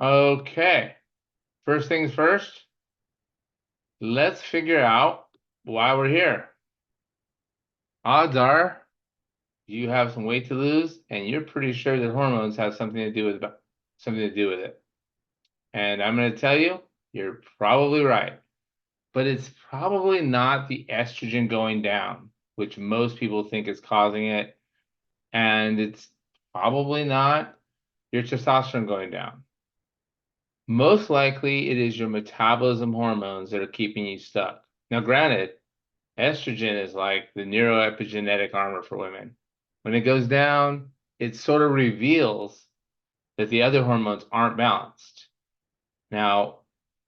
Okay, first things first, let's figure out why we're here. Odds are you have some weight to lose, and you're pretty sure that hormones have something to do with it. And I'm going to tell you, you're probably right. But it's probably not the estrogen going down, which most people think is causing it. And it's probably not your testosterone going down. Most likely, it is your metabolism hormones that are keeping you stuck. Now, granted, estrogen is like the neuroepigenetic armor for women. When it goes down, it sort of reveals that the other hormones aren't balanced. Now,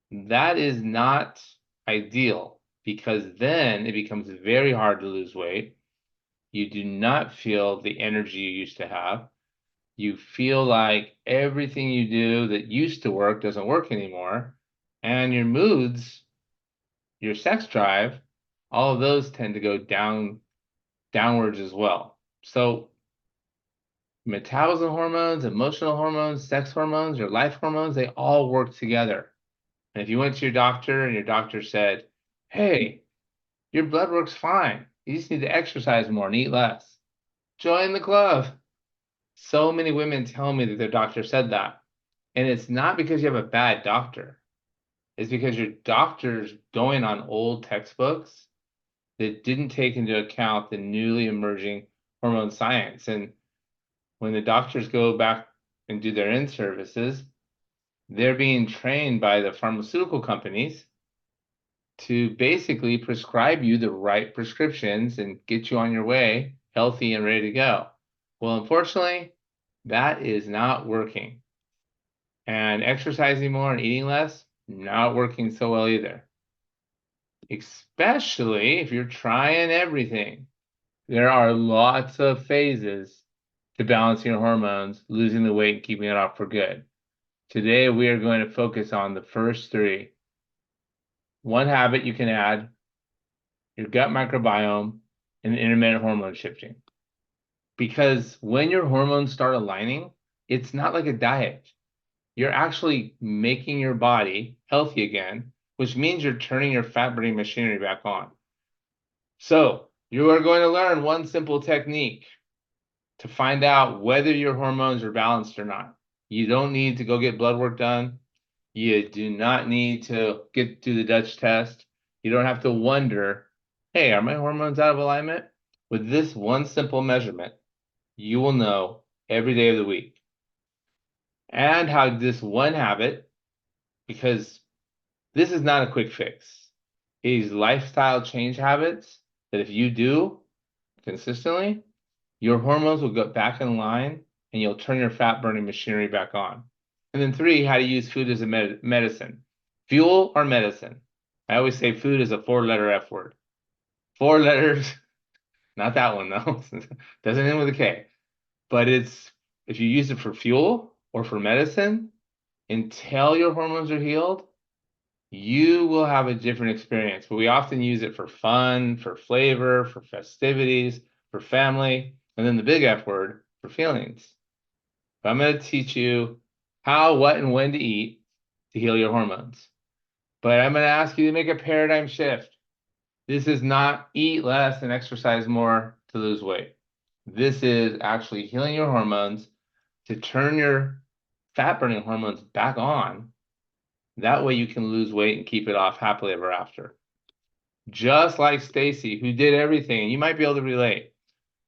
that is not ideal because then it becomes very hard to lose weight. You do not feel the energy you used to have. You feel like everything you do that used to work doesn't work anymore. And your moods, your sex drive, all of those tend to go downwards as well. So metabolism hormones, emotional hormones, sex hormones, your life hormones, they all work together. And if you went to your doctor and your doctor said, hey, your blood work's fine. You just need to exercise more and eat less. Join the club. So many women tell me that their doctor said that. And it's not because you have a bad doctor. It's because your doctor's going on old textbooks that didn't take into account the newly emerging hormone science. And when the doctors go back and do their in-services, they're being trained by the pharmaceutical companies to basically prescribe you the right prescriptions and get you on your way healthy and ready to go. Well, unfortunately, that is not working. And exercising more and eating less, not working so well either. Especially if you're trying everything. There are lots of phases to balancing your hormones, losing the weight, and keeping it off for good. Today, we are going to focus on the first three. One habit you can add, your gut microbiome, and intermittent hormone shifting. Because when your hormones start aligning, it's not like a diet. You're actually making your body healthy again, which means you're turning your fat burning machinery back on. So, you are going to learn one simple technique to find out whether your hormones are balanced or not. You don't need to go get blood work done. You do not need to get to the Dutch test. You don't have to wonder, hey, are my hormones out of alignment? With this one simple measurement, you will know every day of the week. And how this one habit, because this is not a quick fix, is lifestyle change habits that if you do consistently, your hormones will get back in line and you'll turn your fat burning machinery back on. And then three, how to use food as a medicine. Fuel or medicine. I always say food is a 4-letter F word. 4 letters, not that one though. Doesn't end with a K. But it's if you use it for fuel or for medicine, until your hormones are healed, you will have a different experience. But we often use it for fun, for flavor, for festivities, for family, and then the big F word, for feelings. But I'm going to teach you how, what, and when to eat to heal your hormones. But I'm going to ask you to make a paradigm shift. This is not eat less and exercise more to lose weight. This is actually healing your hormones to turn your fat burning hormones back on. That way you can lose weight and keep it off happily ever after. Just like Stacy, who did everything, and you might be able to relate.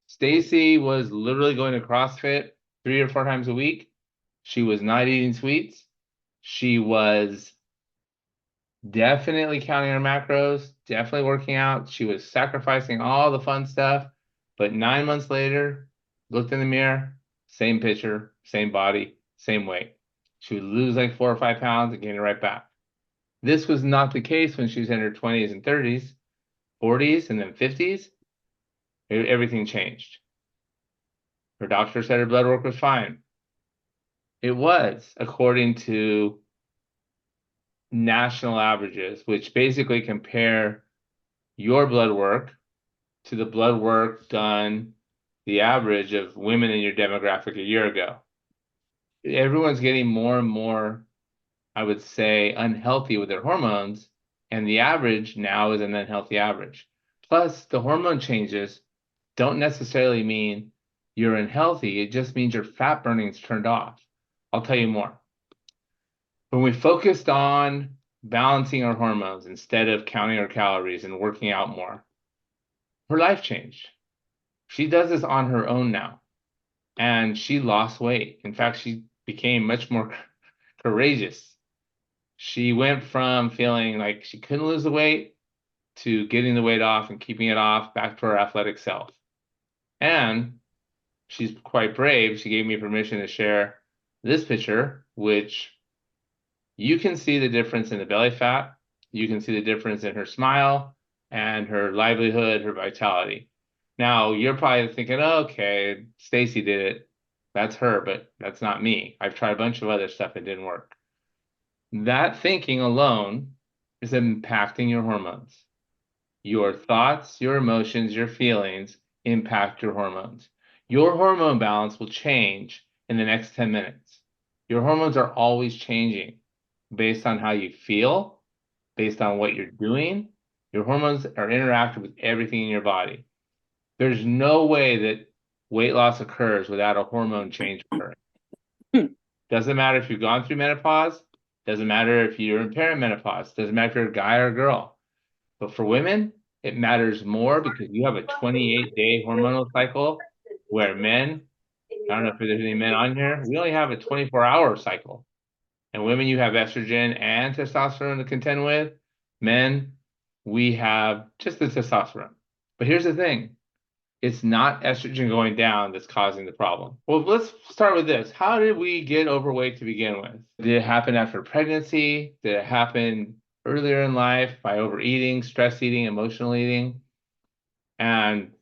Stacy was literally going to CrossFit 3 or 4 times a week. She was not eating sweets. She was definitely counting her macros, definitely working out. She was sacrificing all the fun stuff. But 9 months later, looked in the mirror, same picture, same body, same weight. She would lose like 4 or 5 pounds and gain it right back. This was not the case when she was in her 20s and 30s, 40s, and then 50s. Everything changed. Her doctor said her blood work was fine. It was, according to national averages, which basically compare your blood work to the blood work done, the average of women in your demographic a year ago. Everyone's getting more and more I would say, unhealthy with their hormones, and the average now is an unhealthy average. Plus, the hormone changes don't necessarily mean you're unhealthy. It just means your fat burning is turned off. I'll tell you more. When we focused on balancing our hormones instead of counting our calories and working out more, her life changed. She does this on her own now, and she lost weight. In fact, she became much more courageous. She went from feeling like she couldn't lose the weight to getting the weight off and keeping it off, back to her athletic self. And she's quite brave. She gave me permission to share this picture, which you can see the difference in the belly fat. You can see the difference in her smile and her livelihood, her vitality. Now, you're probably thinking, oh, okay, Stacy did it. That's her, but that's not me. I've tried a bunch of other stuff that didn't work. That thinking alone is impacting your hormones. Your thoughts, your emotions, your feelings impact your hormones. Your hormone balance will change in the next 10 minutes. Your hormones are always changing based on how you feel, based on what you're doing. Your hormones are interactive with everything in your body. There's no way that weight loss occurs without a hormone change occurring. Doesn't matter if you've gone through menopause, doesn't matter if you're in perimenopause, doesn't matter if you're a guy or a girl. But for women, it matters more because you have a 28-day hormonal cycle, where men, I don't know if there's any men on here, we only have a 24-hour cycle. And women, you have estrogen and testosterone to contend with. Men, we have just the testosterone. But here's the thing. It's not estrogen going down that's causing the problem. Well, let's start with this. How did we get overweight to begin with? Did it happen after pregnancy? Did it happen earlier in life by overeating, stress eating, emotional eating? And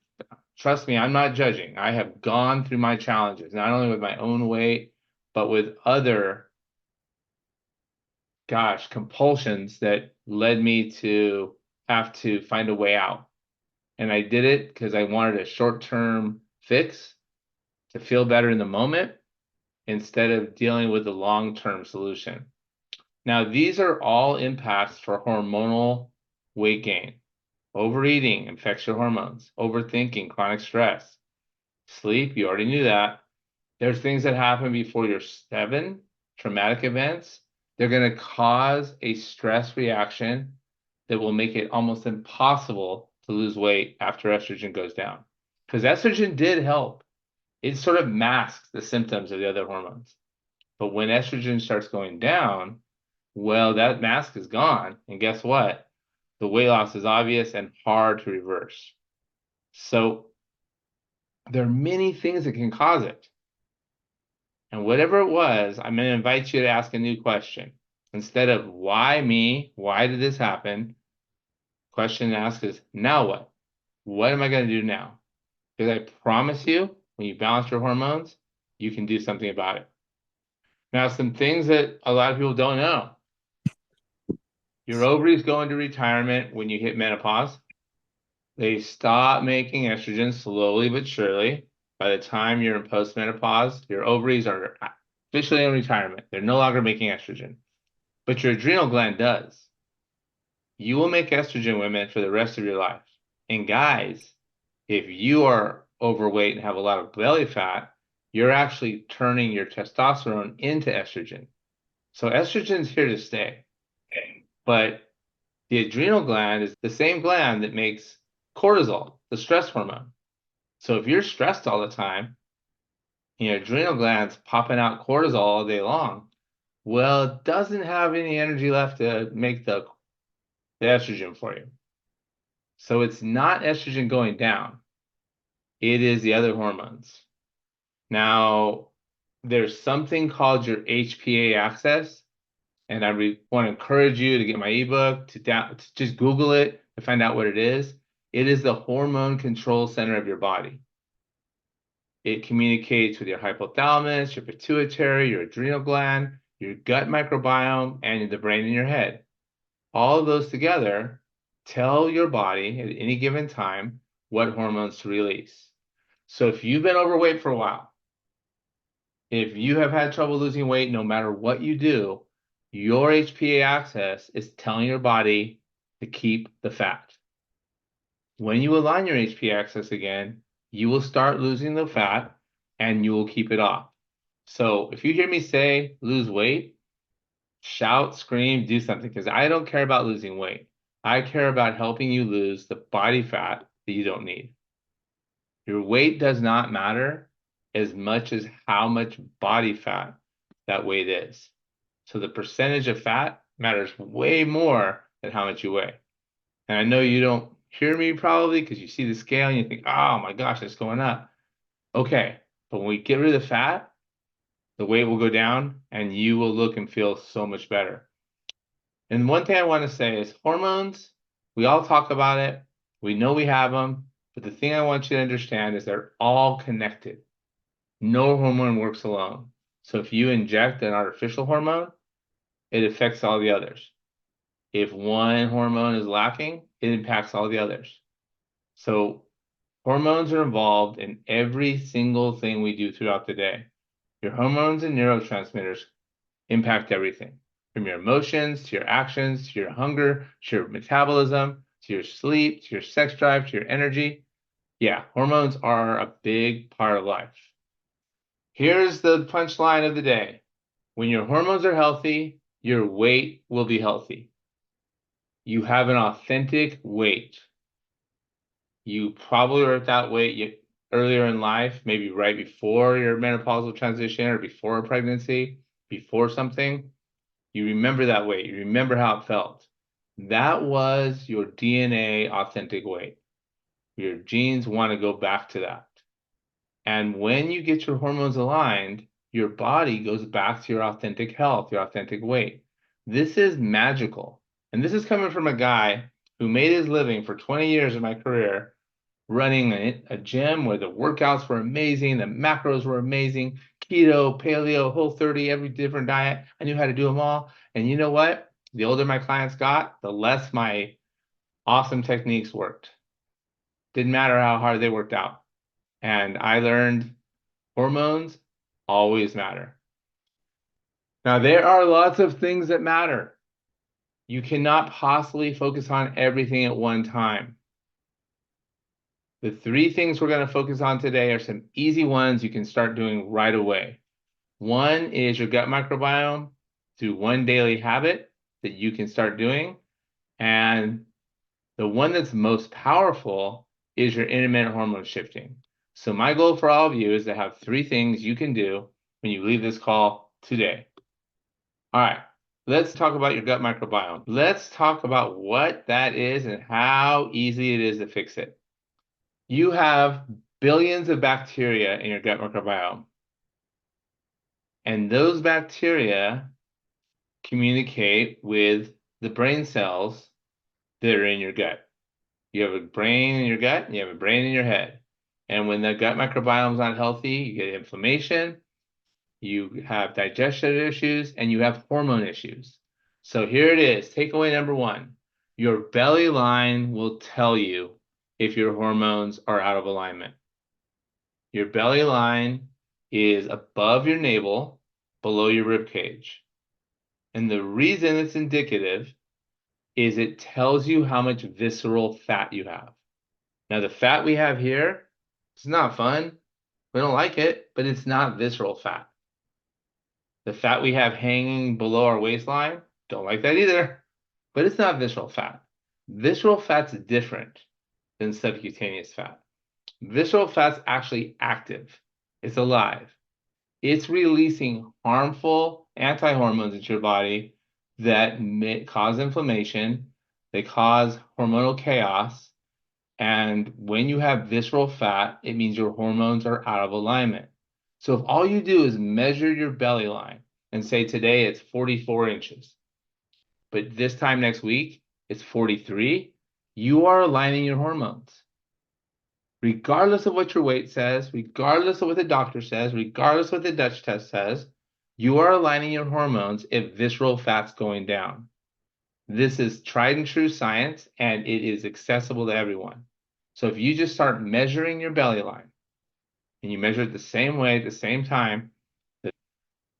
trust me, I'm not judging. I have gone through my challenges, not only with my own weight, but with other, compulsions that led me to have to find a way out. And I did it because I wanted a short-term fix to feel better in the moment instead of dealing with the long-term solution. Now, these are all impacts for hormonal weight gain. Overeating affects your hormones. Overthinking, chronic stress. Sleep, you already knew that. There's things that happen before you're 7, traumatic events. They're going to cause a stress reaction that will make it almost impossible to lose weight after estrogen goes down. Because estrogen did help. It sort of masks the symptoms of the other hormones. But when estrogen starts going down, well, that mask is gone. And guess what? The weight loss is obvious and hard to reverse. So there are many things that can cause it. And whatever it was, I'm going to invite you to ask a new question. Instead of why me? Why did this happen? Question to ask is, now what? What am I going to do now? Because I promise you, when you balance your hormones, you can do something about it. Now, some things that a lot of people don't know. Your ovaries go into retirement when you hit menopause. They stop making estrogen slowly but surely. By the time you're in postmenopause, your ovaries are officially in retirement. They're no longer making estrogen. But your adrenal gland does. You will make estrogen, women, for the rest of your life. And guys, if you are overweight and have a lot of belly fat, you're actually turning your testosterone into estrogen. So estrogen's here to stay. But the adrenal gland is the same gland that makes cortisol, the stress hormone. So if you're stressed all the time, your adrenal gland's popping out cortisol all day long, well, it doesn't have any energy left to make the estrogen for you. So it's not estrogen going down. It is the other hormones. Now, there's something called your HPA axis, and I want to encourage you to get my ebook, to just Google it to find out what it is. It is the hormone control center of your body. It communicates with your hypothalamus, your pituitary, your adrenal gland, your gut microbiome, and the brain in your head. All of those together tell your body at any given time what hormones to release. So if you've been overweight for a while, if you have had trouble losing weight, no matter what you do, Your HPA axis is telling your body to keep the fat. When you align your HPA axis again, you will start losing the fat and you will keep it off. So if you hear me say lose weight, shout, scream, do something, because I don't care about losing weight. I care about helping you lose the body fat that you don't need. Your weight does not matter as much as how much body fat that weight is. So the percentage of fat matters way more than how much you weigh. And I know you don't hear me probably because you see the scale and you think, oh my gosh, it's going up. Okay, but when we get rid of the fat, the weight will go down and you will look and feel so much better. And one thing I want to say is hormones, we all talk about it. We know we have them, but the thing I want you to understand is they're all connected. No hormone works alone. So if you inject an artificial hormone, it affects all the others. If one hormone is lacking, it impacts all the others. So hormones are involved in every single thing we do throughout the day. Your hormones and neurotransmitters impact everything, from your emotions to your actions, to your hunger, to your metabolism, to your sleep, to your sex drive, to your energy. Yeah, hormones are a big part of life. Here's the punchline of the day. When your hormones are healthy, your weight will be healthy. You have an authentic weight. You probably were at that weight earlier in life, maybe right before your menopausal transition or before a pregnancy, before something. You remember that weight. You remember how it felt. That was your DNA authentic weight. Your genes want to go back to that. And when you get your hormones aligned, your body goes back to your authentic health, your authentic weight. This is magical. And this is coming from a guy who made his living for 20 years of my career running a gym where the workouts were amazing, the macros were amazing, keto, paleo, Whole30, every different diet. I knew how to do them all. And you know what? The older my clients got, the less my awesome techniques worked. Didn't matter how hard they worked out. And I learned hormones always matter. Now, there are lots of things that matter. You cannot possibly focus on everything at one time. The three things we're going to focus on today are some easy ones you can start doing right away. One is your gut microbiome through one daily habit that you can start doing. And the one that's most powerful is your intermittent hormone shifting. So my goal for all of you is to have three things you can do when you leave this call today. All right, let's talk about your gut microbiome. Let's talk about what that is and how easy it is to fix it. You have billions of bacteria in your gut microbiome. And those bacteria communicate with the brain cells that are in your gut. You have a brain in your gut, and you have a brain in your head. And when the gut microbiome is not healthy, you get inflammation, you have digestion issues, and you have hormone issues. So here it is. Takeaway number one. Your belly line will tell you if your hormones are out of alignment. Your belly line is above your navel, below your rib cage. And the reason it's indicative is it tells you how much visceral fat you have. Now, the fat we have here, it's not fun. We don't like it, but it's not visceral fat. The fat we have hanging below our waistline, don't like that either, but it's not visceral fat. Visceral fat's different than subcutaneous fat. Visceral fat's actually active. It's alive. It's releasing harmful anti-hormones into your body that may cause inflammation, they cause hormonal chaos, and when you have visceral fat, it means your hormones are out of alignment. So if all you do is measure your belly line and say today it's 44 inches, but this time next week it's 43, you are aligning your hormones. Regardless of what your weight says, regardless of what the doctor says, regardless of what the Dutch test says, you are aligning your hormones if visceral fat's going down. This is tried and true science, and it is accessible to everyone. So if you just start measuring your belly line, and you measure it the same way at the same time,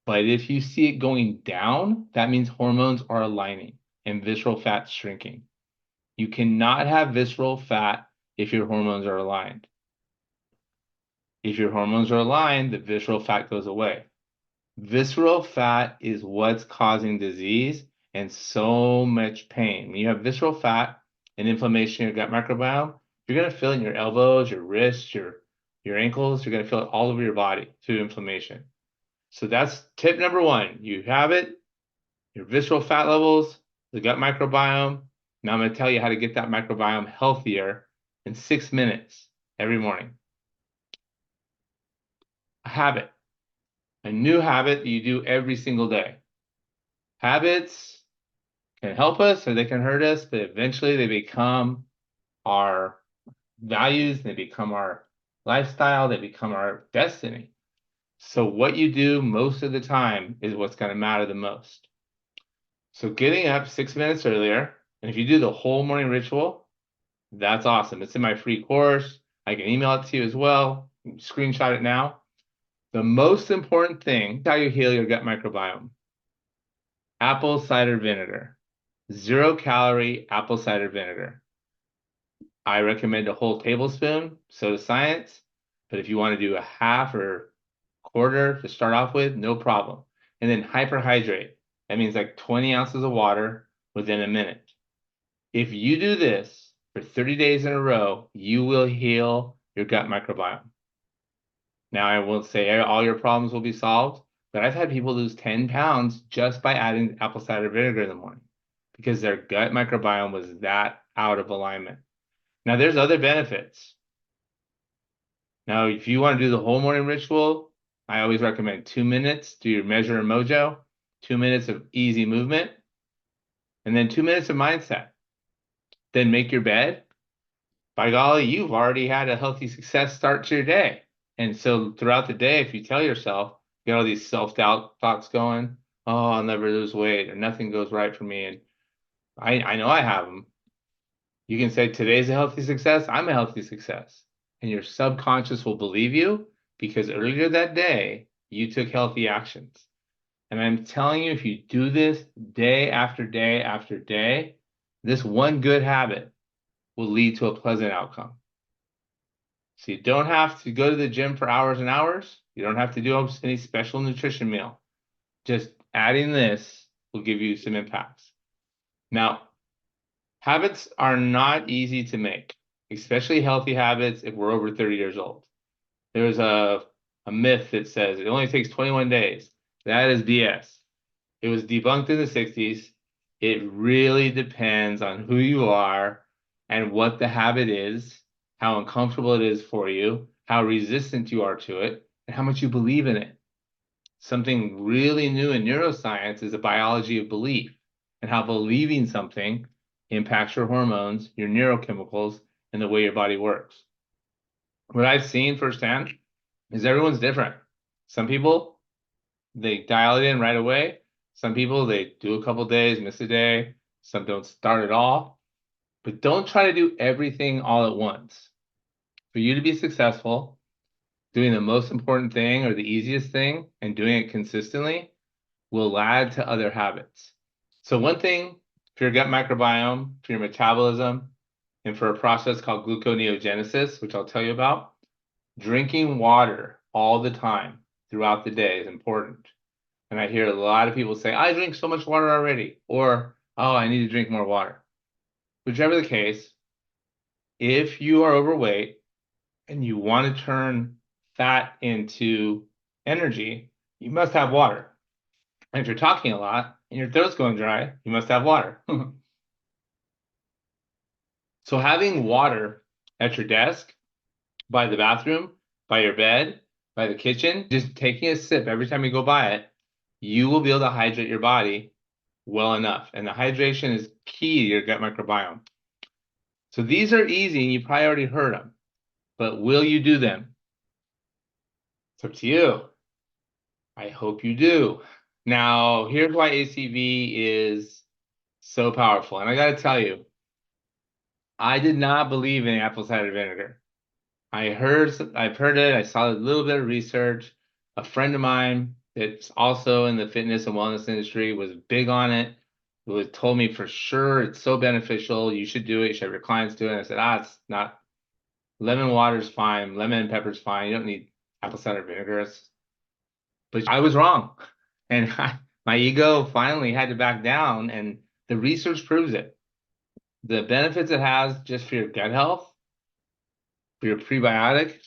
But if you see it going down, that means hormones are aligning and visceral fat shrinking. You cannot have visceral fat if your hormones are aligned. If your hormones are aligned, the visceral fat goes away. Visceral fat is what's causing disease and so much pain. When you have visceral fat and inflammation in your gut microbiome, you're going to feel it in your elbows, your wrists, your ankles. You're going to feel it all over your body through inflammation. So that's tip number one. You have it, your visceral fat levels, the gut microbiome. Now I'm going to tell you how to get that microbiome healthier in 6 minutes every morning. A habit, a new habit that you do every single day. Habits can help us or they can hurt us, but eventually they become our values, they become our lifestyle, they become our destiny. So what you do most of the time is what's going to matter the most. So getting up 6 minutes earlier, and if you do the whole morning ritual, that's awesome. It's in my free course. I can email it to you as well. You can screenshot it now. The most important thing is how you heal your gut microbiome. Apple cider vinegar. 0-calorie apple cider vinegar. I recommend a whole tablespoon, so does science. But if you want to do a half or quarter to start off with, no problem. And then hyperhydrate. That means like 20 ounces of water within a minute. If you do this for 30 days in a row, you will heal your gut microbiome. Now, I won't say all your problems will be solved, but I've had people lose 10 pounds just by adding apple cider vinegar in the morning because their gut microbiome was that out of alignment. Now, there's other benefits. Now, if you want to do the whole morning ritual, I always recommend 2 minutes. Do your measure and mojo, 2 minutes of easy movement, and then 2 minutes of mindset. Then make your bed. By golly, you've already had a healthy success start to your day. And so throughout the day, if you tell yourself, you get all these self-doubt thoughts going, oh, I'll never lose weight, or nothing goes right for me. And I know I have them. You can say, today's a healthy success, I'm a healthy success. And your subconscious will believe you because earlier that day, you took healthy actions. And I'm telling you, if you do this day after day after day, this one good habit will lead to a pleasant outcome. So you don't have to go to the gym for hours and hours. You don't have to do any special nutrition meal. Just adding this will give you some impacts. Now, habits are not easy to make, especially healthy habits if we're over 30 years old. There's a myth that says it only takes 21 days. That is BS. It was debunked in the 60s. It really depends on who you are and what the habit is, how uncomfortable it is for you, how resistant you are to it, and how much you believe in it. Something really new in neuroscience is the biology of belief and how believing something impacts your hormones, your neurochemicals, and the way your body works. What I've seen firsthand is everyone's different. Some people, they dial it in right away. Some people, they do a couple days, miss a day. Some don't start at all. But don't try to do everything all at once. For you to be successful, doing the most important thing or the easiest thing and doing it consistently will add to other habits. So one thing for your gut microbiome, for your metabolism, and for a process called gluconeogenesis, which I'll tell you about, drinking water all the time throughout the day is important. And I hear a lot of people say, I drink so much water already, or, oh, I need to drink more water. Whichever the case, if you are overweight and you want to turn fat into energy, you must have water. And if you're talking a lot and your throat's going dry, you must have water. So having water at your desk, by the bathroom, by your bed, by the kitchen, just taking a sip every time you go by it, you will be able to hydrate your body well enough. And the hydration is key to your gut microbiome. So these are easy, and you probably already heard them, but will you do them? It's up to you. I hope you do. Now, here's why ACV is so powerful. And I got to tell you, I did not believe in apple cider vinegar. I've heard it. I saw a little bit of research. A friend of mine that's also in the fitness and wellness industry was big on it. It was told me for sure it's so beneficial. You should do it. You should have your clients do it. And I said, it's not. Lemon water's fine. Lemon and pepper's fine. You don't need apple cider vinegar. But I was wrong. And my ego finally had to back down. And the research proves it. The benefits it has just for your gut health, for your prebiotics,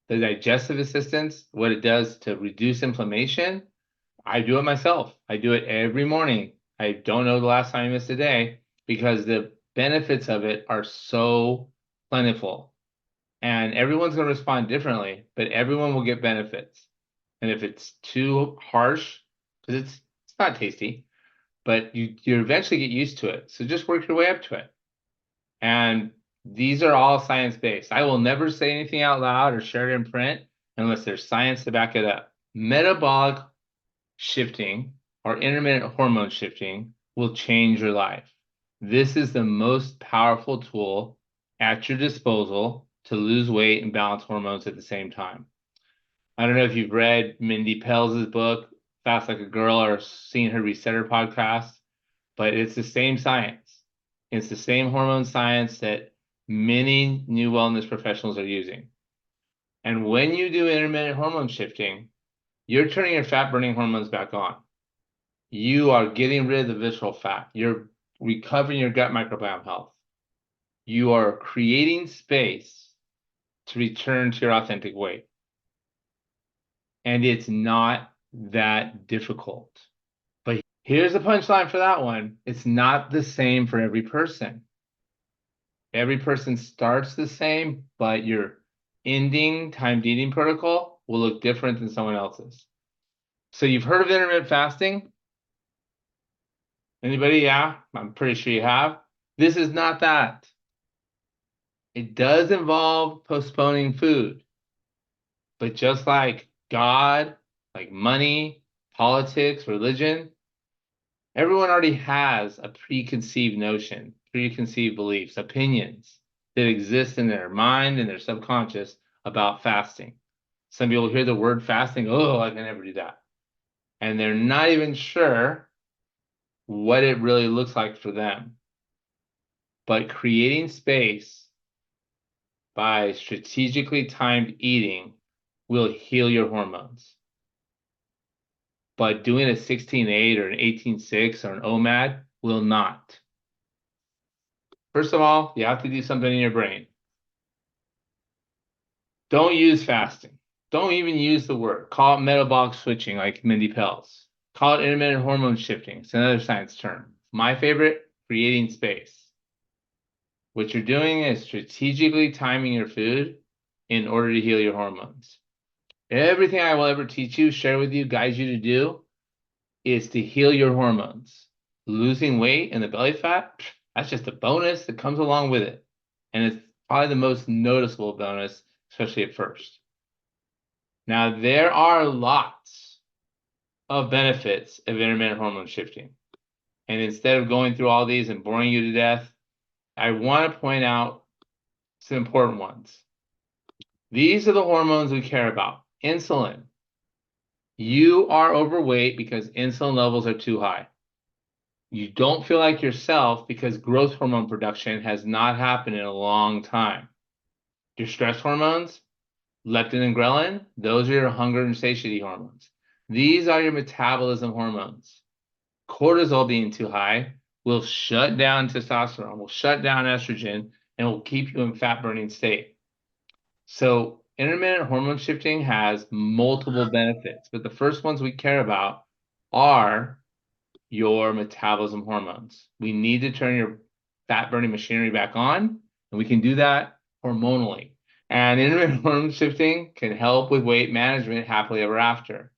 the digestive assistance, what it does to reduce inflammation. I do it myself. I do it every morning. I don't know the last time I missed a day because the benefits of it are so plentiful. And everyone's going to respond differently, but everyone will get benefits. And if it's too harsh, because it's not tasty, but you eventually get used to it. So just work your way up to it. And these are all science-based. I will never say anything out loud or share it in print unless there's science to back it up. Metabolic shifting or intermittent hormone shifting will change your life. This is the most powerful tool at your disposal to lose weight and balance hormones at the same time. I don't know if you've read Mindy Pelz's book, Fast Like a Girl, or seen her Resetter podcast, but it's the same science. It's the same hormone science that many new wellness professionals are using. And when you do intermittent hormone shifting, you're turning your fat-burning hormones back on. You are getting rid of the visceral fat. You're recovering your gut microbiome health. You are creating space to return to your authentic weight. And it's not that difficult. But here's the punchline for that one. It's not the same for every person. Every person starts the same, but your ending timed eating protocol will look different than someone else's. So you've heard of intermittent fasting? Anybody? Yeah, I'm pretty sure you have. This is not that. It does involve postponing food. But just like God, like money, politics, religion, everyone already has a preconceived notion, preconceived beliefs, opinions that exist in their mind and their subconscious about fasting. Some people hear the word fasting, oh, I can never do that. And they're not even sure what it really looks like for them. But creating space by strategically timed eating will heal your hormones. But doing a 16-8 or an 18-6 or an OMAD will not. First of all, you have to do something in your brain. Don't use fasting. Don't even use the word. Call it metabolic switching like Mindy Pelz. Call it intermittent hormone shifting. It's another science term. My favorite, creating space. What you're doing is strategically timing your food in order to heal your hormones. Everything I will ever teach you, share with you, guide you to do is to heal your hormones. Losing weight and the belly fat, that's just a bonus that comes along with it. And it's probably the most noticeable bonus, especially at first. Now, there are lots of benefits of intermittent hormone shifting. And instead of going through all these and boring you to death, I want to point out some important ones. These are the hormones we care about. Insulin. You are overweight because insulin levels are too high. You don't feel like yourself because growth hormone production has not happened in a long time. Your stress hormones, leptin and ghrelin, those are your hunger and satiety hormones. These are your metabolism hormones. Cortisol being too high will shut down testosterone, will shut down estrogen, and will keep you in fat-burning state. So intermittent hormone shifting has multiple benefits, but the first ones we care about are your metabolism hormones. We need to turn your fat-burning machinery back on, and we can do that hormonally. And intermittent hormone shifting can help with weight management happily ever after.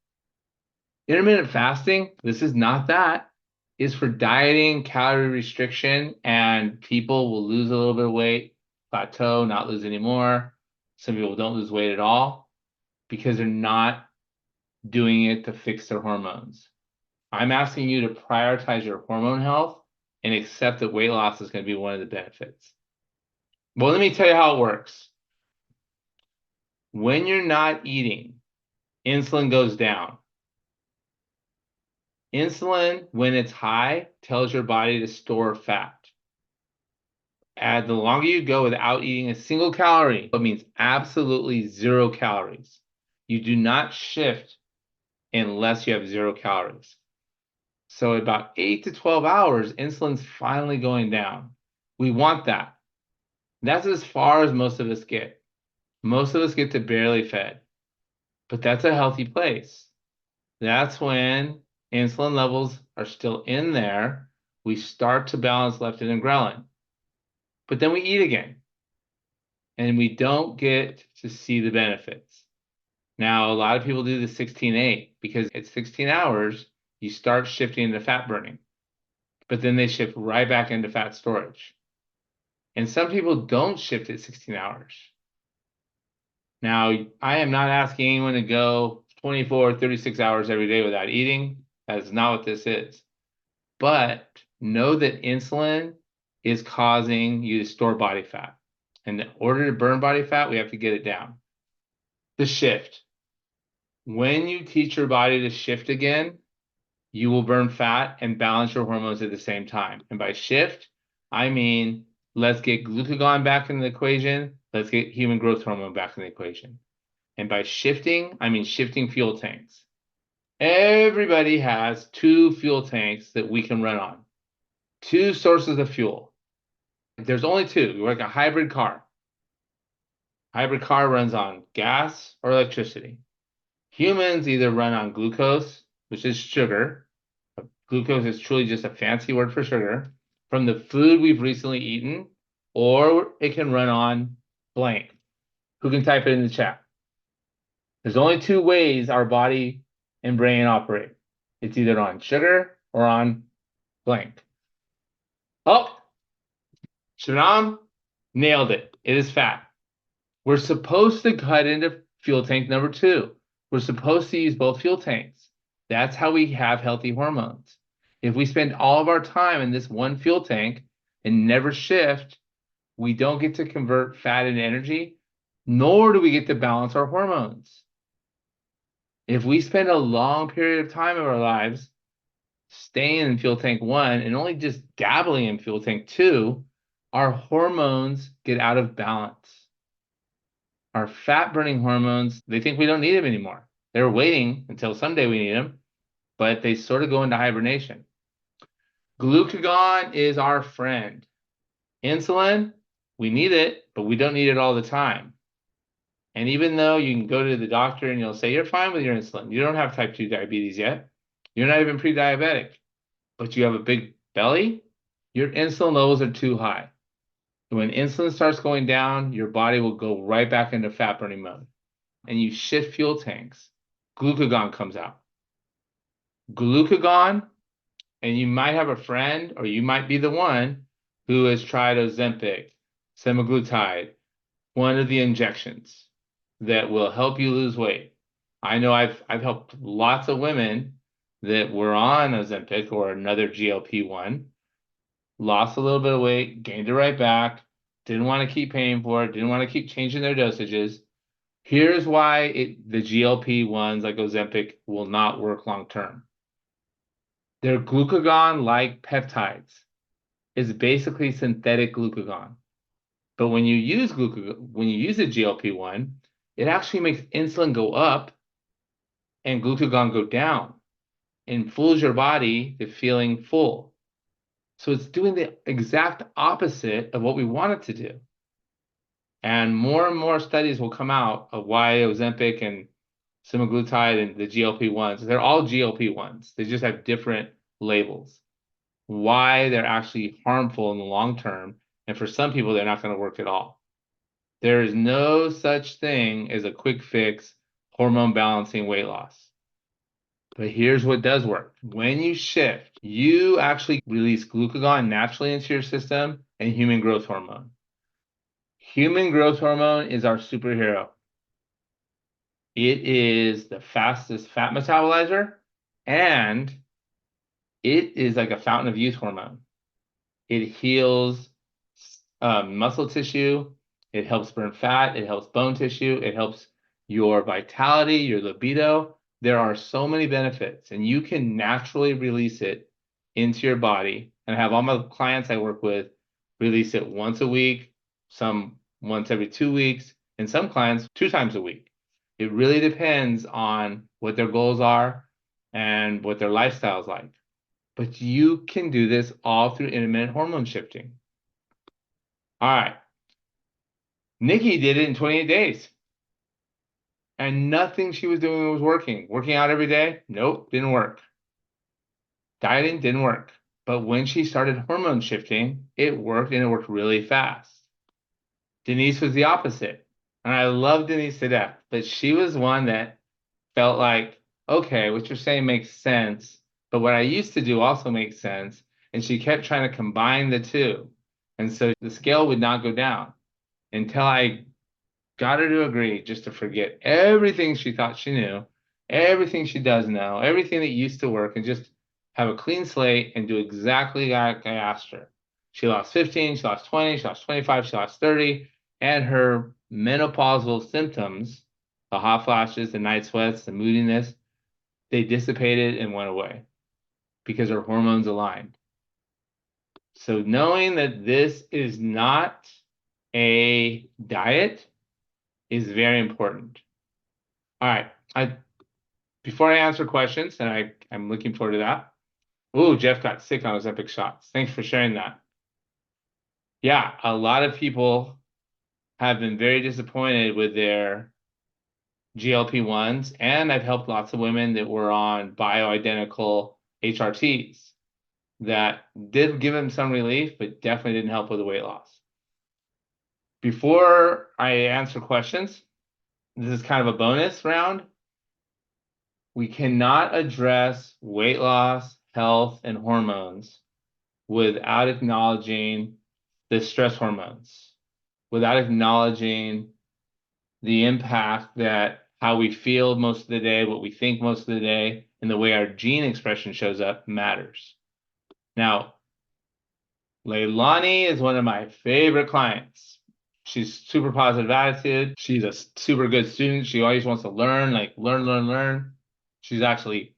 Intermittent fasting, this is not that, is for dieting, calorie restriction, and people will lose a little bit of weight, plateau, not lose anymore. Some people don't lose weight at all because they're not doing it to fix their hormones. I'm asking you to prioritize your hormone health and accept that weight loss is going to be one of the benefits. Well, let me tell you how it works. When you're not eating, insulin goes down. Insulin, when it's high, tells your body to store fat. And the longer you go without eating a single calorie, it means absolutely 0 calories. You do not shift unless you have 0 calories. So about 8 to 12 hours, insulin's finally going down. We want that. That's as far as most of us get. Most of us get to barely fed, but that's a healthy place. That's when insulin levels are still in there. We start to balance leptin and ghrelin, but then we eat again and we don't get to see the benefits. Now, a lot of people do the 16-8 because at 16 hours, you start shifting into fat burning, but then they shift right back into fat storage. And some people don't shift at 16 hours. Now, I am not asking anyone to go 24, 36 hours every day without eating. That is not what this is. But know that insulin is causing you to store body fat. And in order to burn body fat, we have to get it down. The shift. When you teach your body to shift again, you will burn fat and balance your hormones at the same time. And by shift, I mean, let's get glucagon back in the equation. Let's get human growth hormone back in the equation. And by shifting, I mean shifting fuel tanks. Everybody has 2 fuel tanks that we can run on. 2 sources of fuel. There's only 2. You're like a hybrid car. Hybrid car runs on gas or electricity. Humans either run on glucose, which is sugar. Glucose is truly just a fancy word for sugar, from the food we've recently eaten, or it can run on blank. Who can type it in the chat? There's only 2 ways our body and brain operate. It's either on sugar or on blank. Oh, Shanam nailed it. It is fat. We're supposed to cut into fuel tank number 2. We're supposed to use both fuel tanks. That's how we have healthy hormones. If we spend all of our time in this one fuel tank and never shift, we don't get to convert fat into energy, nor do we get to balance our hormones. If we spend a long period of time of our lives staying in fuel tank 1 and only just dabbling in fuel tank 2, our hormones get out of balance. Our fat-burning hormones, they think we don't need them anymore. They're waiting until someday we need them, but they sort of go into hibernation. Glucagon is our friend. Insulin, we need it, but we don't need it all the time. And even though you can go to the doctor and you'll say, you're fine with your insulin, you don't have type 2 diabetes yet, you're not even pre-diabetic, but you have a big belly, your insulin levels are too high. When insulin starts going down, your body will go right back into fat burning mode. And you shift fuel tanks, glucagon comes out. Glucagon, and you might have a friend, or you might be the one who has tried Ozempic, semaglutide, one of the injections that will help you lose weight. I know I've helped lots of women that were on Ozempic or another GLP-1, lost a little bit of weight, gained it right back, didn't want to keep paying for it, didn't want to keep changing their dosages. Here's why the GLP-1s like Ozempic will not work long term. They're glucagon-like peptides. It's basically synthetic glucagon. But when you use a GLP-1, it actually makes insulin go up and glucagon go down and fools your body to feeling full. So it's doing the exact opposite of what we want it to do. And more studies will come out of why Ozempic and semaglutide and the GLP-1s, they're all GLP-1s. They just have different labels. Why they're actually harmful in the long term. And for some people, they're not going to work at all. There is no such thing as a quick fix hormone balancing weight loss. But here's what does work. When you shift, you actually release glucagon naturally into your system and human growth hormone. Human growth hormone is our superhero. It is the fastest fat metabolizer, and it is like a fountain of youth hormone. It heals muscle tissue. It helps burn fat. It helps bone tissue. It helps your vitality, your libido. There are so many benefits, and you can naturally release it into your body. And I have all my clients I work with release it once a week, some once every 2 weeks, and some clients 2 times a week. It really depends on what their goals are and what their lifestyle is like. But you can do this all through intermittent hormone shifting. All right. Nikki did it in 28 days. And nothing she was doing was working. Working out every day? Nope, didn't work. Dieting didn't work. But when she started hormone shifting, it worked, and it worked really fast. Denise was the opposite. And I love Denise to death, but she was one that felt like, okay, what you're saying makes sense, but what I used to do also makes sense. And she kept trying to combine the two. And so the scale would not go down until I got her to agree just to forget everything she thought she knew, everything she does know, everything that used to work, and just have a clean slate and do exactly like I asked her. She lost 15, she lost 20, she lost 25, she lost 30, and her menopausal symptoms, the hot flashes, the night sweats, the moodiness, they dissipated and went away because her hormones aligned. So knowing that this is not a diet is very important. All right. Before I answer questions, and I'm looking forward to that. Oh, Jeff got sick on his epic shots. Thanks for sharing that. Yeah, a lot of people have been very disappointed with their GLP-1s, and I've helped lots of women that were on bioidentical HRTs that did give them some relief, but definitely didn't help with the weight loss. Before I answer questions, this is kind of a bonus round. We cannot address weight loss, health, and hormones without acknowledging the stress hormones, without acknowledging the impact that how we feel most of the day, what we think most of the day, and the way our gene expression shows up matters. Now, Leilani is one of my favorite clients. She's super positive attitude. She's a super good student. She always wants to learn, like learn. She's actually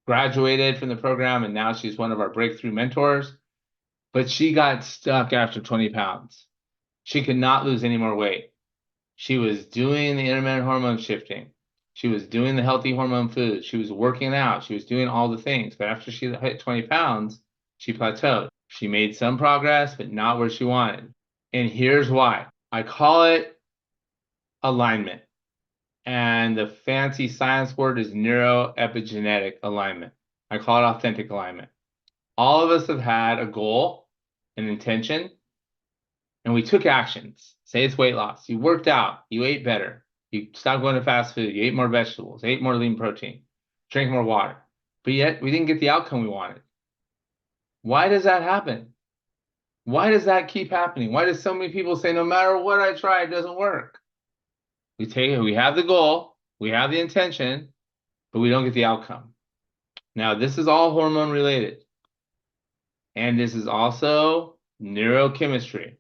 graduated from the program, and now she's one of our breakthrough mentors. But she got stuck after 20 pounds. She could not lose any more weight. She was doing the intermittent hormone shifting. She was doing the healthy hormone foods. She was working out. She was doing all the things. But after she hit 20 pounds, she plateaued. She made some progress, but not where she wanted. And here's why. I call it alignment. And the fancy science word is neuroepigenetic alignment. I call it authentic alignment. All of us have had a goal, an intention, and we took actions. Say it's weight loss. You worked out. You ate better. You stopped going to fast food. You ate more vegetables, ate more lean protein, drank more water. But yet we didn't get the outcome we wanted. Why does that happen? Why does that keep happening? Why do so many people say, no matter what I try, it doesn't work? We have the goal, we have the intention, but we don't get the outcome. Now, this is all hormone related. And this is also neurochemistry.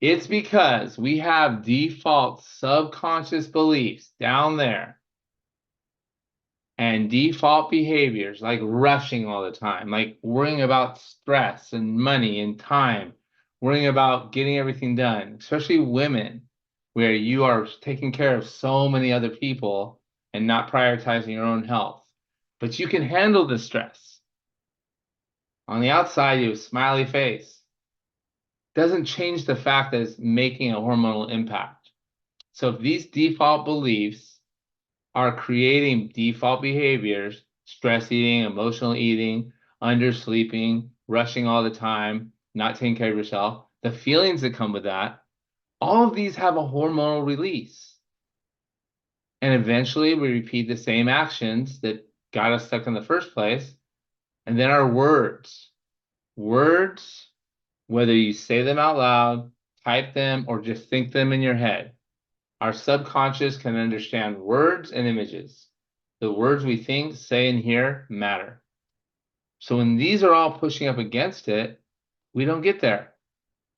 It's because we have default subconscious beliefs down there and default behaviors like rushing all the time, like worrying about stress and money and time, worrying about getting everything done, especially women, where you are taking care of so many other people and not prioritizing your own health. But you can handle the stress. On the outside, you have a smiley face. Doesn't change the fact that it's making a hormonal impact. So if these default beliefs are creating default behaviors, stress eating, emotional eating, undersleeping, rushing all the time, not taking care of yourself, the feelings that come with that, all of these have a hormonal release. And eventually we repeat the same actions that got us stuck in the first place. And then our words, whether you say them out loud, type them, or just think them in your head, our subconscious can understand words and images. The words we think, say, and hear matter. So when these are all pushing up against it, we don't get there.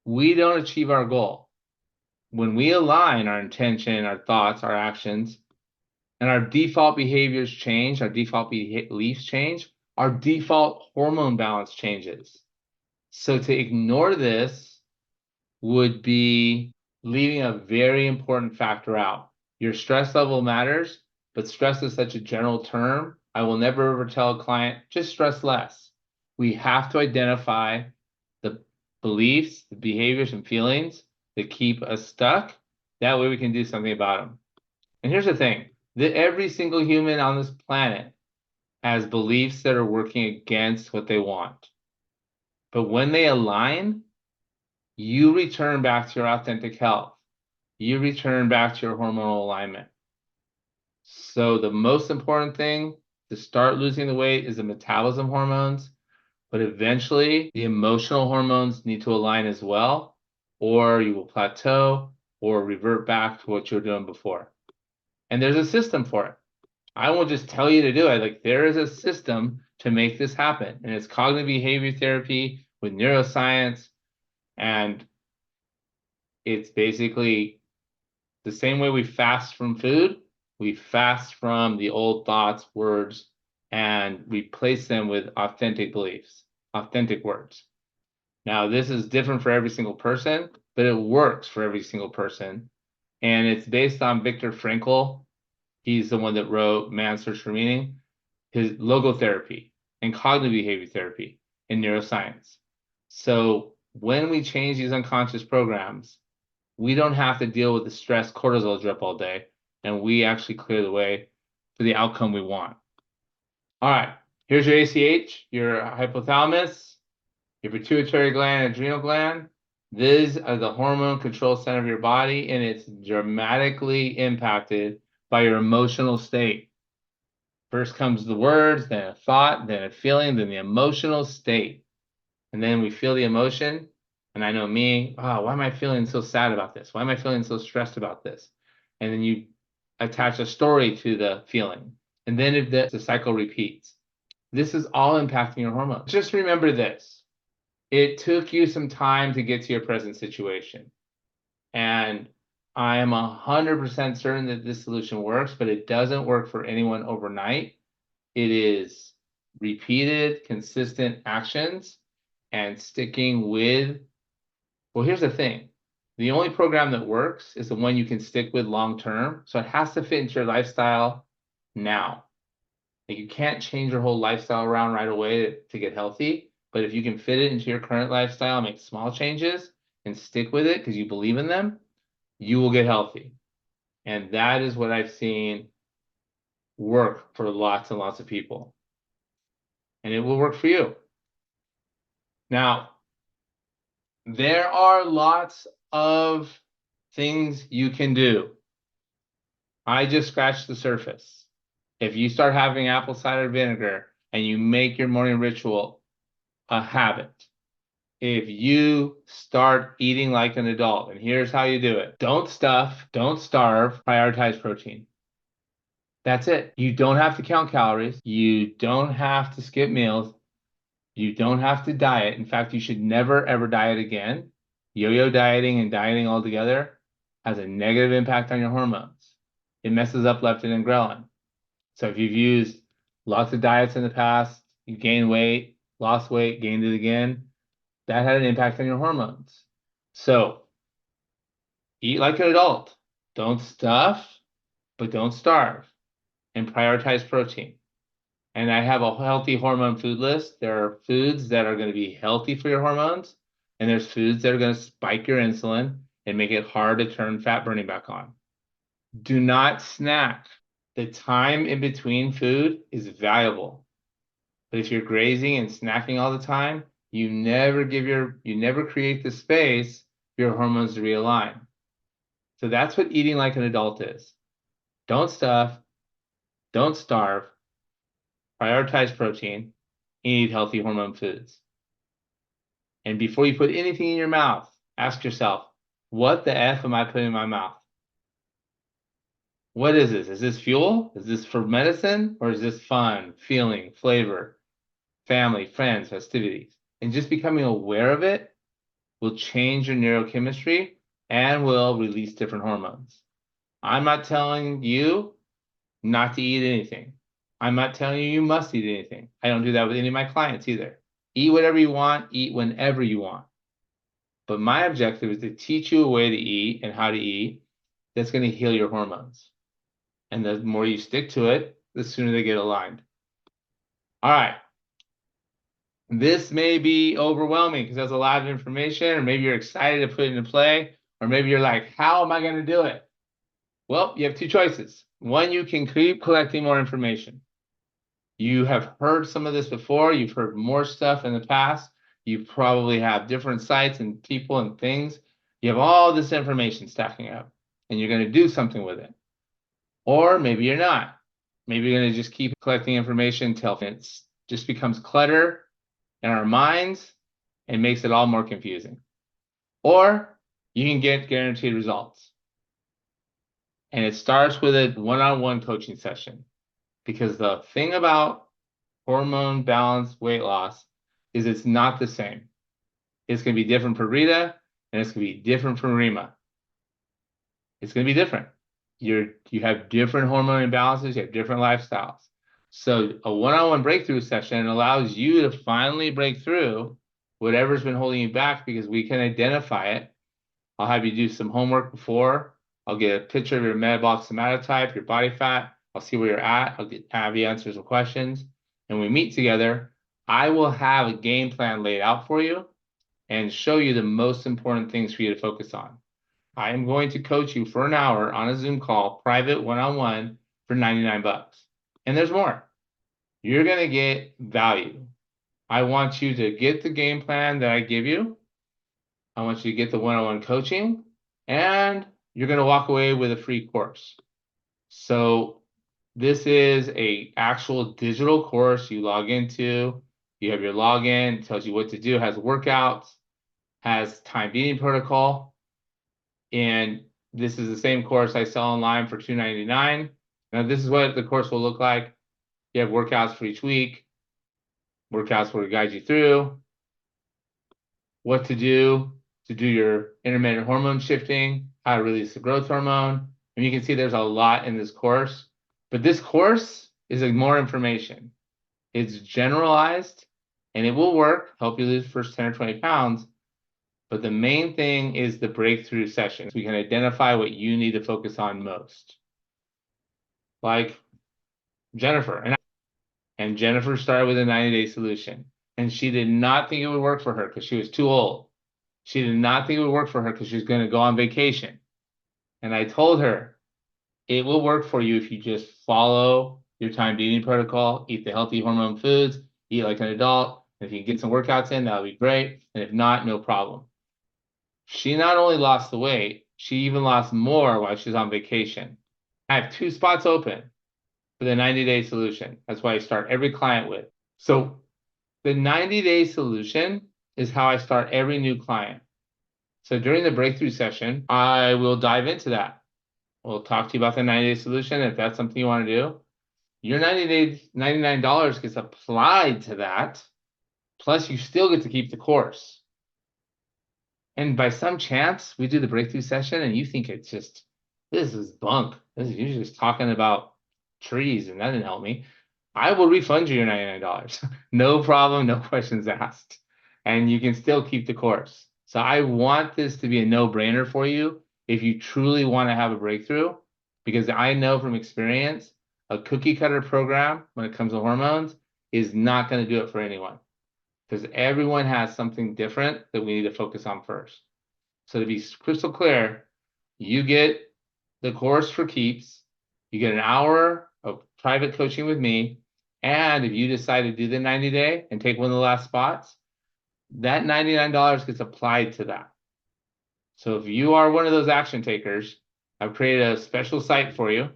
We don't achieve our goal. When we align our intention, our thoughts, our actions, and our default behaviors change, our default beliefs change, our default hormone balance changes. So to ignore this would be leaving a very important factor out. Your stress level matters, but stress is such a general term. I will never ever tell a client, just stress less. We have to identify the beliefs, the behaviors, and feelings that keep us stuck. That way we can do something about them. And here's the thing, that every single human on this planet has beliefs that are working against what they want. But when they align, you return back to your authentic health. You return back to your hormonal alignment. So the most important thing to start losing the weight is the metabolism hormones, but eventually the emotional hormones need to align as well, or you will plateau or revert back to what you were doing before. And there's a system for it. I won't just tell you to do it. Like, there is a system to make this happen, and it's cognitive behavior therapy with neuroscience, and it's basically the same way we fast from food. We fast from the old thoughts, words, and replace them with authentic beliefs, authentic words. Now, this is different for every single person, but it works for every single person. And it's based on Viktor Frankl. He's the one that wrote Man's Search for Meaning, his logotherapy and cognitive behavior therapy in neuroscience. So when we change these unconscious programs, we don't have to deal with the stress cortisol drip all day, and we actually clear the way for the outcome we want. All right, here's your ACH, your hypothalamus, your pituitary gland, adrenal gland. These are the hormone control center of your body, and it's dramatically impacted by your emotional state. First comes the words, then a thought, then a feeling, then the emotional state. And then we feel the emotion. And I know me, oh, why am I feeling so sad about this? Why am I feeling so stressed about this? And then you attach a story to the feeling. And then the cycle repeats. This is all impacting your hormones. Just remember this. It took you some time to get to your present situation. And I am 100% certain that this solution works, but it doesn't work for anyone overnight. It is repeated, consistent actions and sticking with, well, here's the thing. The only program that works is the one you can stick with long term. So it has to fit into your lifestyle now. Like, you can't change your whole lifestyle around right away to get healthy. But if you can fit it into your current lifestyle, make small changes and stick with it because you believe in them, you will get healthy. And that is what I've seen work for lots and lots of people. And it will work for you. Now, there are lots of things you can do. I just scratched the surface. If you start having apple cider vinegar and you make your morning ritual a habit, if you start eating like an adult, and here's how you do it. Don't stuff, don't starve, prioritize protein. That's it. You don't have to count calories. You don't have to skip meals. You don't have to diet. In fact, you should never, ever diet again. Yo-yo dieting and dieting altogether has a negative impact on your hormones. It messes up leptin and ghrelin. So if you've used lots of diets in the past, you gained weight, lost weight, gained it again, that had an impact on your hormones. So eat like an adult. Don't stuff, but don't starve. And prioritize protein. And I have a healthy hormone food list. There are foods that are going to be healthy for your hormones, and there's foods that are going to spike your insulin and make it hard to turn fat burning back on. Do not snack. The time in between food is valuable. But if you're grazing and snacking all the time, you never create the space for your hormones to realign. So that's what eating like an adult is. Don't stuff, don't starve, prioritize protein, and eat healthy hormone foods. And before you put anything in your mouth, ask yourself, what the F am I putting in my mouth? What is this? Is this fuel? Is this for medicine? Or is this fun, feeling, flavor, family, friends, festivities? And just becoming aware of it will change your neurochemistry and will release different hormones. I'm not telling you not to eat anything. I'm not telling you you must eat anything. I don't do that with any of my clients either. Eat whatever you want, eat whenever you want. But my objective is to teach you a way to eat and how to eat that's going to heal your hormones. And the more you stick to it, the sooner they get aligned. All right. This may be overwhelming because there's a lot of information, or maybe you're excited to put it into play, or maybe you're like, how am I going to do it? Well, you have two choices. One, you can keep collecting more information. You have heard some of this before. You've heard more stuff in the past. You probably have different sites and people and things. You have all this information stacking up, and you're going to do something with it. Or maybe you're not. Maybe you're going to just keep collecting information until it just becomes clutter in our minds and makes it all more confusing. Or you can get guaranteed results. And it starts with a one-on-one coaching session. Because the thing about hormone balance weight loss is it's not the same. It's going to be different for Rita, and it's going to be different for Rima. It's going to be different. You have different hormone imbalances, you have different lifestyles. So a one-on-one breakthrough session allows you to finally break through whatever's been holding you back, because we can identify it. I'll have you do some homework before. I'll get a picture of your metabolic somatotype, your body fat. I'll see where you're at. Have you answer some questions. And we meet together. I will have a game plan laid out for you and show you the most important things for you to focus on. I am going to coach you for an hour on a Zoom call, private one-on-one, for 99 bucks. And there's more. You're going to get value. I want you to get the game plan that I give you. I want you to get the one-on-one coaching, and you're going to walk away with a free course. So this is a actual digital course you log into. You have your login, it tells you what to do, has workouts, has time beating protocol. And this is the same course I sell online for $2.99. Now, this is what the course will look like. You have workouts for each week. Workouts will guide you through what to do your intermittent hormone shifting, how to release the growth hormone. And you can see there's a lot in this course. But this course is more information. It's generalized, and it will work, help you lose the first 10 or 20 pounds. But the main thing is the breakthrough sessions. We can identify what you need to focus on most. Like Jennifer. And Jennifer started with a 90-day solution. And she did not think it would work for her because she was too old. She did not think it would work for her because she was going to go on vacation. And I told her, it will work for you if you just follow your time eating protocol, eat the healthy hormone foods, eat like an adult. And if you can get some workouts in, that would be great. And if not, no problem. She not only lost the weight, she even lost more while she's on vacation. I have 2 spots open for the 90-day solution. That's why I start every client with. So the 90-day solution is how I start every new client. So during the breakthrough session, I will dive into that. We'll talk to you about the 90-day solution. If that's something you want to do, your 90 days, $99 gets applied to that. Plus, you still get to keep the course. And by some chance, we do the breakthrough session and you think it's just, this is bunk. This is usually just talking about trees and that didn't help me. I will refund you your $99. No problem, no questions asked. And you can still keep the course. So I want this to be a no-brainer for you if you truly want to have a breakthrough, because I know from experience, a cookie cutter program when it comes to hormones is not going to do it for anyone, because everyone has something different that we need to focus on first. So to be crystal clear, you get the course for keeps, you get an hour of private coaching with me, and if you decide to do the 90-day and take one of the last spots, that $99 gets applied to that. So if you are one of those action takers, I've created a special site for you,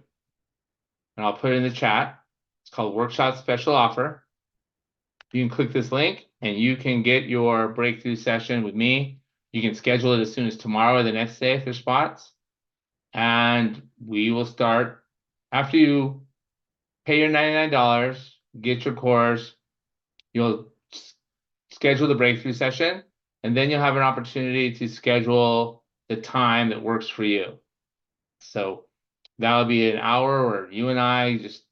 and I'll put it in the chat. It's called Workshop Special Offer. You can click this link, and you can get your breakthrough session with me. You can schedule it as soon as tomorrow or the next day if there's spots. And we will start after you pay your $99, get your course, you'll schedule the breakthrough session, and then you'll have an opportunity to schedule the time that works for you. So That'll be an hour where you and I just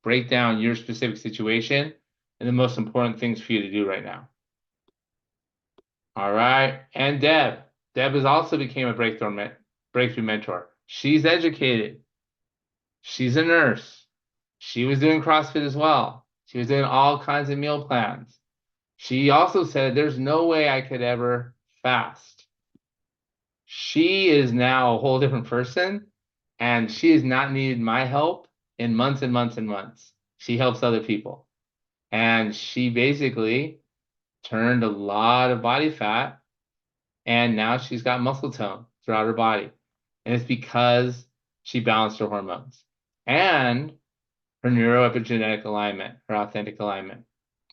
break down your specific situation and the most important things for you to do right now. All right. And Deb. Deb has also became a breakthrough mentor. She's educated. She's a nurse. She was doing CrossFit as well. She was doing all kinds of meal plans. She also said there's no way I could ever fast. She is now a whole different person, and she has not needed my help in months and months and months. She helps other people. And she basically turned a lot of body fat, and now she's got muscle tone throughout her body. And it's because she balanced her hormones and her neuroepigenetic alignment, her authentic alignment.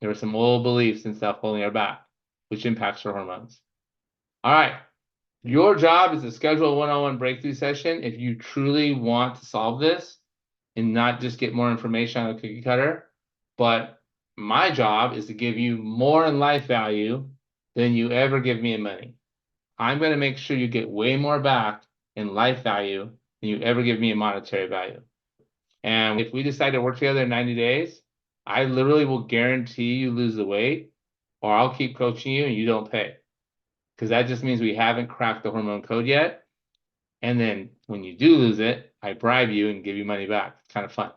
There were some old beliefs and stuff holding her back, which impacts her hormones. All right. Your job is to schedule a one-on-one breakthrough session if you truly want to solve this and not just get more information on a cookie cutter. But my job is to give you more in life value than you ever give me in money. I'm going to make sure you get way more back in life value than you ever give me in monetary value. And if we decide to work together in 90 days, I literally will guarantee you lose the weight, or I'll keep coaching you and you don't pay. Because that just means we haven't cracked the hormone code yet. And then when you do lose it, I bribe you and give you money back. It's kind of fun.